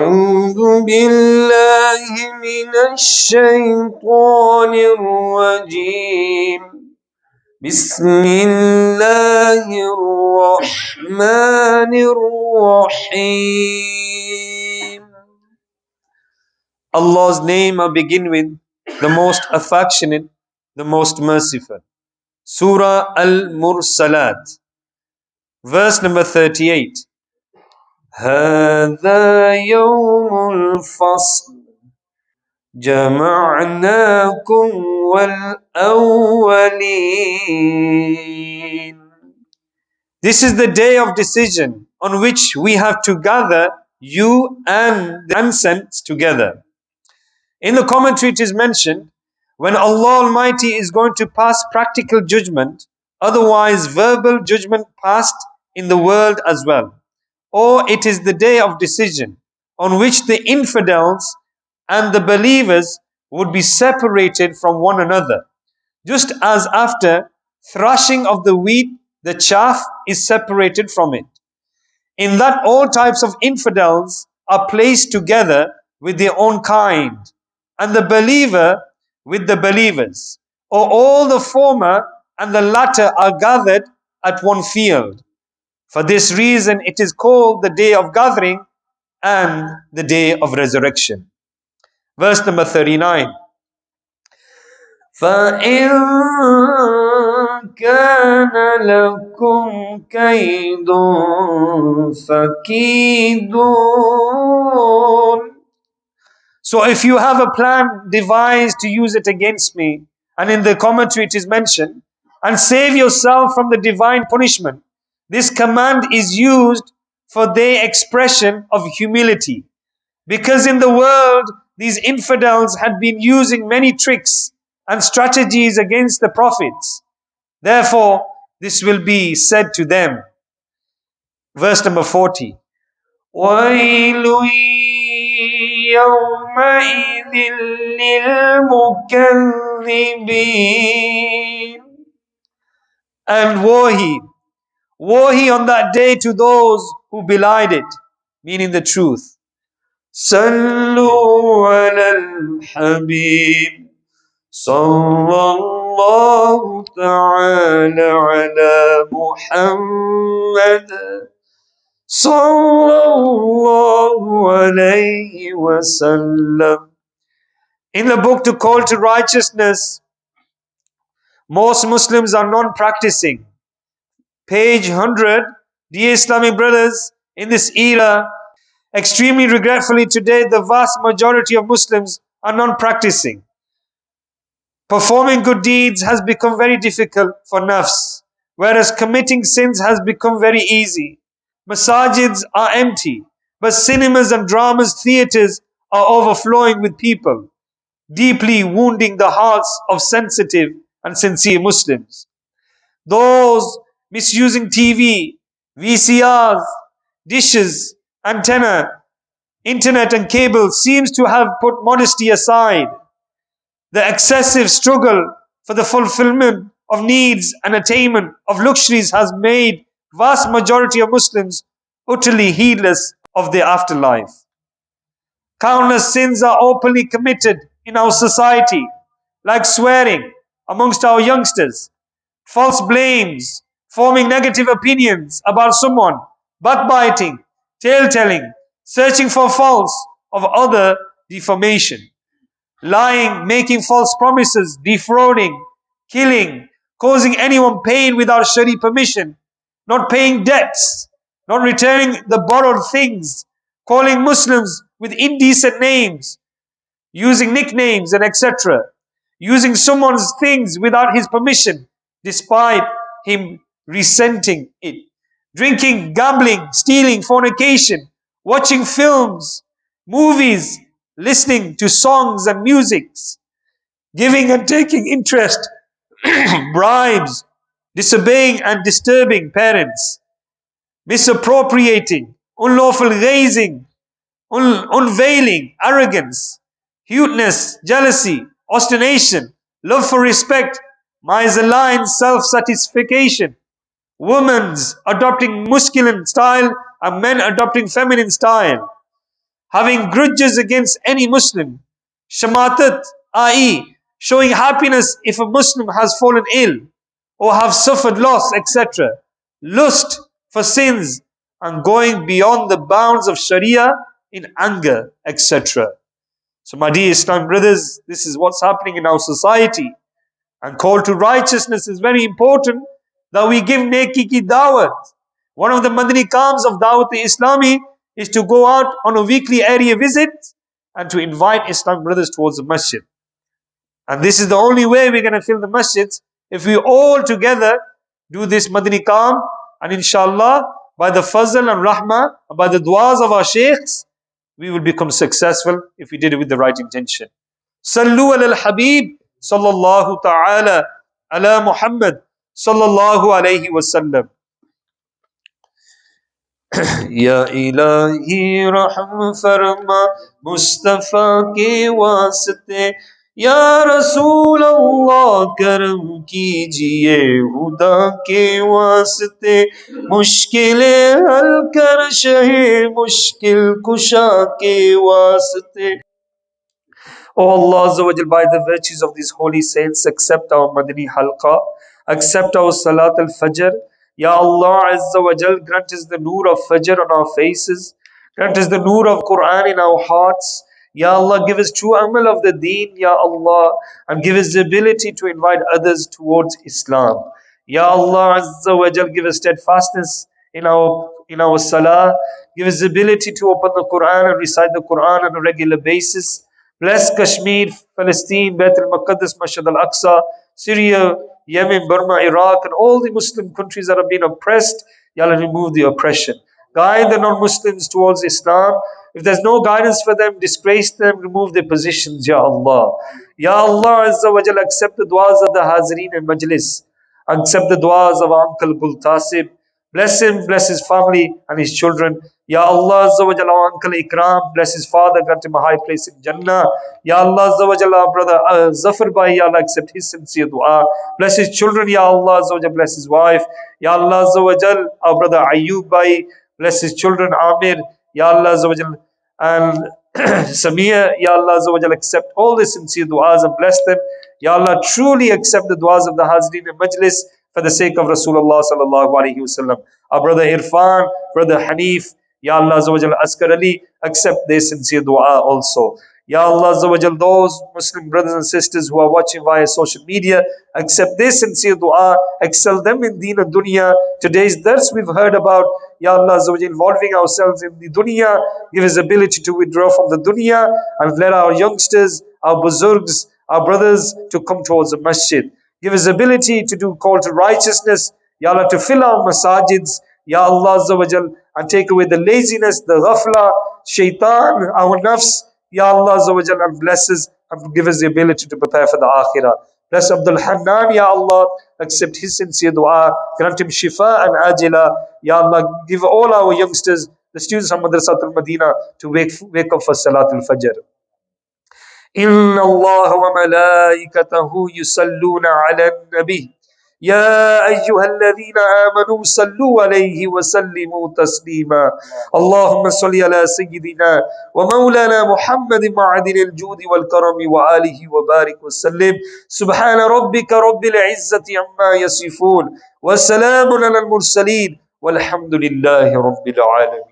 أعوذ بالله من الشيطان الرجيم بسم الله الرحمن الرحيم. Allah's name I begin with, the most affectionate, the most merciful. Surah Al-Murslaat, verse number 38. هذا يوم الفصل جمعناكم والأولين. This is the day of decision on which we have to gather you and the unsent together. In the commentary it is mentioned, when Allah Almighty is going to pass practical judgment, otherwise verbal judgment passed in the world as well. Or it is the day of decision on which the infidels and the believers would be separated from one another. Just as after thrashing of the wheat, the chaff is separated from it. In that all types of infidels are placed together with their own kind, and the believer with the believers, or all the former and the latter are gathered at one field. For this reason it is called the day of gathering and the day of resurrection. Verse number 39. فَإِن كَانَ لَكُمْ كَيْدٌ فَكِيدُونِ. So if you have a plan devised to use it against me, and in the commentary it is mentioned, and save yourself from the divine punishment, this command is used for their expression of humility. Because in the world, these infidels had been using many tricks and strategies against the prophets. Therefore, this will be said to them. Verse number 40. وَيْلٌ يَوْمَئِذٍ لِلْمُكَذِّبِينَ. And woe on that day to those who belied it, meaning the truth. صلوا على الحبيب صلى الله تعالى على محمد صلى الله عليه وسلم. In the book To Call to Righteousness, most Muslims are non-practicing. Page 100. Dear Islamic brothers, in this era, extremely regretfully today, the vast majority of Muslims are non-practicing. Performing good deeds has become very difficult for nafs, whereas committing sins has become very easy. Masajids are empty, but cinemas and dramas, theatres are overflowing with people, deeply wounding the hearts of sensitive and sincere Muslims. Those misusing TV, VCRs, dishes, antenna, internet and cable seems to have put modesty aside. The excessive struggle for the fulfillment of needs and attainment of luxuries has made vast majority of Muslims utterly heedless of their afterlife. Countless sins are openly committed in our society, like swearing amongst our youngsters, false blames, forming negative opinions about someone, backbiting, tale-telling, searching for faults of other, defamation, lying, making false promises, defrauding, killing, causing anyone pain without Shari permission, not paying debts, not returning the borrowed things, calling Muslims with indecent names, using nicknames and etc., using someone's things without his permission, despite him resenting it, drinking, gambling, stealing, fornication, watching films, movies, listening to songs and musics, giving and taking interest, bribes, disobeying and disturbing parents, misappropriating, unlawful gazing, unveiling, arrogance, huteness, jealousy, obstination, love for respect, misaligned self-satisfaction, women's adopting masculine style and men adopting feminine style, having grudges against any Muslim. Shamatat, i.e., showing happiness if a Muslim has fallen ill or have suffered loss, etc. Lust for sins and going beyond the bounds of Sharia in anger, etc. So, my dear Islam brothers, this is what's happening in our society. And call to righteousness is very important that we give neki ki dawat. One of the Madani Kams of Dawat-e-Islami is to go out on a weekly area visit and to invite Islam brothers towards the masjid. And this is the only way we're going to fill the masjids, if we all together do this Madani Kam, and inshallah, by the fazl and rahmah, and by the du'as of our sheikhs, we will become successful if we did it with the right intention. Sallu ala al-Habib, sallallahu ta'ala, ala Muhammad, sallallahu alayhi wa sallam. Ya ilahi rahm farma Mustafa ke waste, Ya Rasool Allah karam kijiye Huda ke waste, mushkile hal kar shahe mushkil kusha ke waste. O Allah Azza wa Jal, by the virtues of these holy saints, accept our Madani Halqa, accept our Salat al-Fajr. Ya Allah Azza wa Jal, grant us the Noor of Fajr on our faces, grant us the Noor of Quran in our hearts. Ya Allah, give us true amal of the deen, Ya Allah, and give us the ability to invite others towards Islam. Ya Allah Azza wa Jal, give us steadfastness in our salah, give us the ability to open the Quran and recite the Quran on a regular basis. Bless Kashmir, Palestine, Beit al-Maqdis, Mashhad al-Aqsa, Syria, Yemen, Burma, Iraq, and all the Muslim countries that have been oppressed. Ya Allah, remove the oppression. Guide the non-Muslims towards Islam. If there's no guidance for them, disgrace them, remove their positions, Ya Allah. Ya Allah Azza wa Jalla, accept the du'as of the Hazreen and Majlis. Accept the du'as of our Uncle Gul Tasib. Bless him, bless his family and his children. Ya Allah Azza wa Jalla, our Uncle Ikram, bless his father, grant him a high place in Jannah. Ya Allah Azza wa Jalla, our brother Zafar Bhai, Ya Allah, accept his sincere dua. Bless his children, Ya Allah Azza wa Jalla, bless his wife. Ya Allah Azza wa Jalla, our brother Ayub Bhai, bless his children, Amir, Ya Allah Azza wa Jalla, and Samia, Ya Allah Azza wa Jalla, accept all the sincere du'as and bless them. Ya Allah, truly accept the du'as of the Hazreen and Majlis for the sake of Rasulullah sallallahu alaihi wasallam. Our brother Irfan, brother Hanif, Ya Allah Azza wa Jalla, Askar Ali, accept their sincere dua also. Ya Allah Azza wa Jalla, those Muslim brothers and sisters who are watching via social media, accept their sincere dua, excel them in deen and dunya. Today's dars we've heard about, Ya Allah Azza wa Jalla, involving ourselves in the dunya, give us ability to withdraw from the dunya, and let our youngsters, our buzurgs, our brothers to come towards the masjid. Give us ability to do call to righteousness, Ya Allah, to fill our masajids, Ya Allah Azza wa Jal, and take away the laziness, the ghafla, shaitan, our nafs, Ya Allah Azza wa Jal, and bless us and give us the ability to prepare for the akhirah. Bless Abdul Hannan, Ya Allah, accept his sincere dua, grant him shifa and ajila. Ya Allah, give all our youngsters, the students of Madrasat al-Madina, to wake up for Salatul Fajr. إن الله وملائكته يصلون على النبي يا أيها الذين آمنوا صلوا عليه وسلموا تسليما اللهم صل على سيدنا ومولانا محمد معدن الجود والكرم وآله وبارك وسلم سبحان ربك رب العزة عما يصفون وسلام على المرسلين والحمد لله رب العالمين.